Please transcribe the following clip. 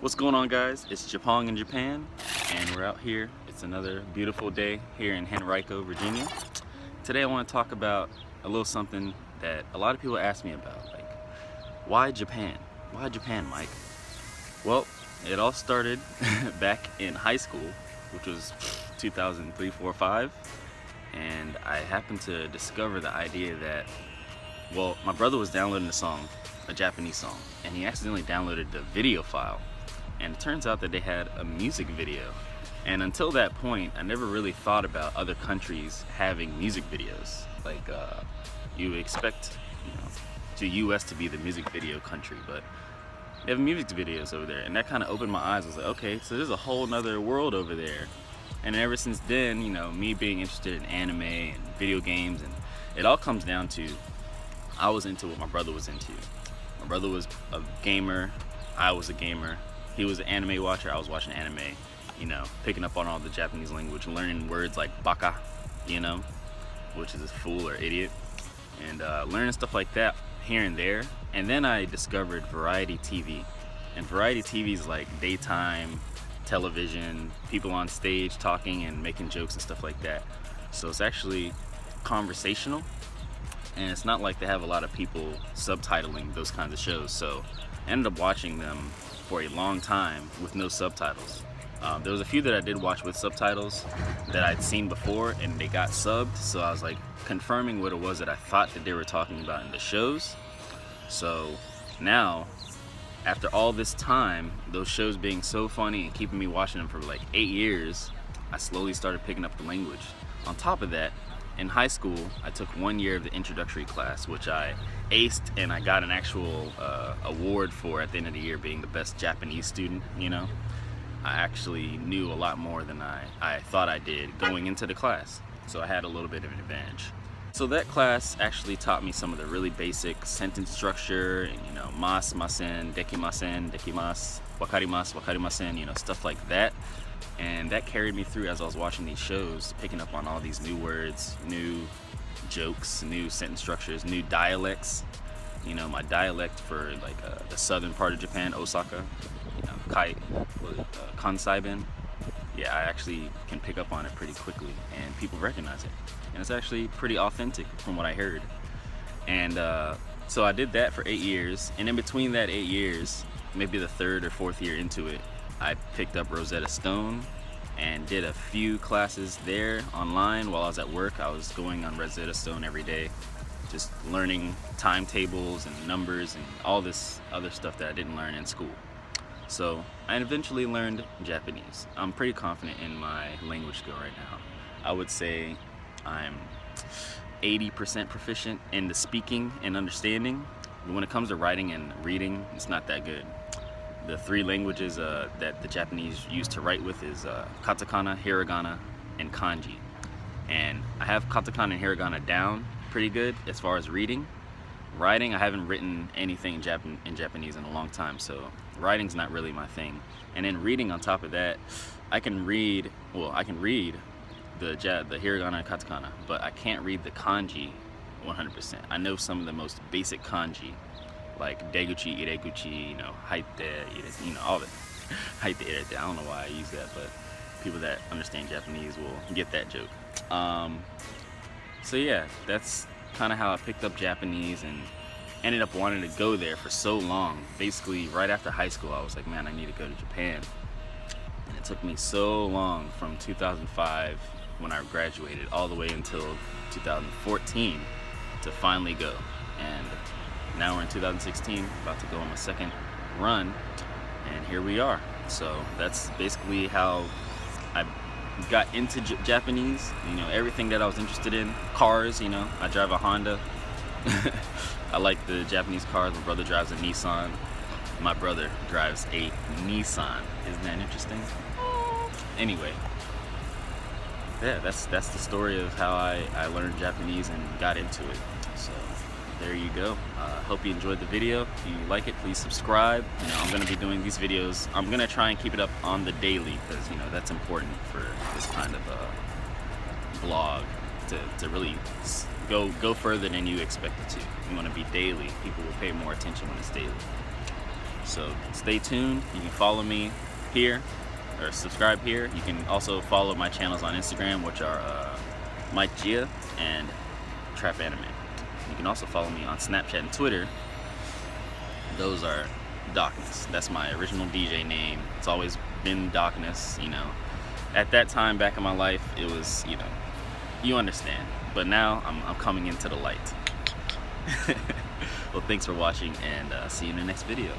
What's going on, guys? It's Japong in Japan, and we're out here. It's another beautiful day here in Henrico, Virginia. Today I want to talk about a little something that a lot of people ask me about, like, why Japan? Why Japan, Mike? Well, it all started back in high school, which was 2003, 4, 5, and I happened to discover the idea that, well, my brother was downloading a song, a Japanese song, and he accidentally downloaded the video file, and it turns out that they had a music video. And until that point, I never really thought about other countries having music videos. Like, you would expect, the US to be the music video country, but they have music videos over there, and that kind of opened my eyes. I was like, okay, so there's a whole nother world over there. And ever since then, me being interested in anime and video games, and it all comes down to, I was into what my brother was into. My brother was a gamer, I was a gamer. He was an anime watcher, I was watching anime, picking up on all the Japanese language, learning words like baka, which is a fool or idiot, and learning stuff like that here and there. And then I discovered variety TV, and variety TV is like daytime television, people on stage talking and making jokes and stuff like that. So it's actually conversational, and it's not like they have a lot of people subtitling those kinds of shows. So I ended up watching them for a long time with no subtitles. There was a few that I did watch with subtitles that I'd seen before, and they got subbed, so I was like confirming what it was that I thought that they were talking about in the shows. So now, after all this time, those shows being so funny and keeping me watching them for like 8 years, I slowly started picking up the language. On top of that, in high school, I took 1 year of the introductory class, which I aced, and I got an actual award for at the end of the year being the best Japanese student. I actually knew a lot more than I thought I did going into the class, so I had a little bit of an advantage. So that class actually taught me some of the really basic sentence structure, and mas, masen, dekimasen, dekimasu, wakarimasu, wakarimasen, stuff like that. And that carried me through as I was watching these shows, picking up on all these new words, new jokes, new sentence structures, new dialects. My dialect for like the southern part of Japan, Osaka, Kansai-ben. Yeah, I actually can pick up on it pretty quickly, and people recognize it. And it's actually pretty authentic from what I heard. And so I did that for 8 years, and in between that 8 years, maybe the 3rd or 4th year into it, I picked up Rosetta Stone and did a few classes there online while I was at work. I was going on Rosetta Stone every day, just learning timetables and numbers and all this other stuff that I didn't learn in school. So I eventually learned Japanese. I'm pretty confident in my language skill right now. I would say I'm 80% proficient in the speaking and understanding, but when it comes to writing and reading, it's not that good. The 3 languages that the Japanese use to write with is katakana, hiragana, and kanji. And I have katakana and hiragana down pretty good as far as reading. Writing, I haven't written anything in Japanese in a long time, so writing's not really my thing. And then reading on top of that, I can read the hiragana and katakana, but I can't read the kanji 100%. I know some of the most basic kanji, like deguchi, ireguchi, haite, all that. Haite, irete, I don't know why I use that, but people that understand Japanese will get that joke. So yeah, that's kind of how I picked up Japanese and ended up wanting to go there for so long. Basically, right after high school, I was like, man, I need to go to Japan. And it took me so long from 2005 when I graduated all the way until 2014 to finally go. And now we're in 2016, about to go on my 2nd run, and here we are. So that's basically how I got into Japanese. Everything that I was interested in. Cars, I drive a Honda. I like the Japanese cars. My brother drives a Nissan. My brother drives a Nissan. Isn't that interesting? Anyway, yeah, that's the story of how I learned Japanese and got into it. So there you go. Hope you enjoyed the video. If you like it, please subscribe. I'm going to be doing these videos. I'm going to try and keep it up on the daily, because that's important for this kind of vlog to really go further than you expect it to. You want to be daily. People will pay more attention when it's daily. So stay tuned. You can follow me here or subscribe here. You can also follow my channels on Instagram, which are Mike Gia and Trap Anime. You can also follow me on Snapchat and Twitter. Those are Darkness. That's my original DJ name. It's always been Darkness, you know. At that time back in my life, it was, you know, you understand. But now I'm coming into the light. Well, thanks for watching, and see you in the next video.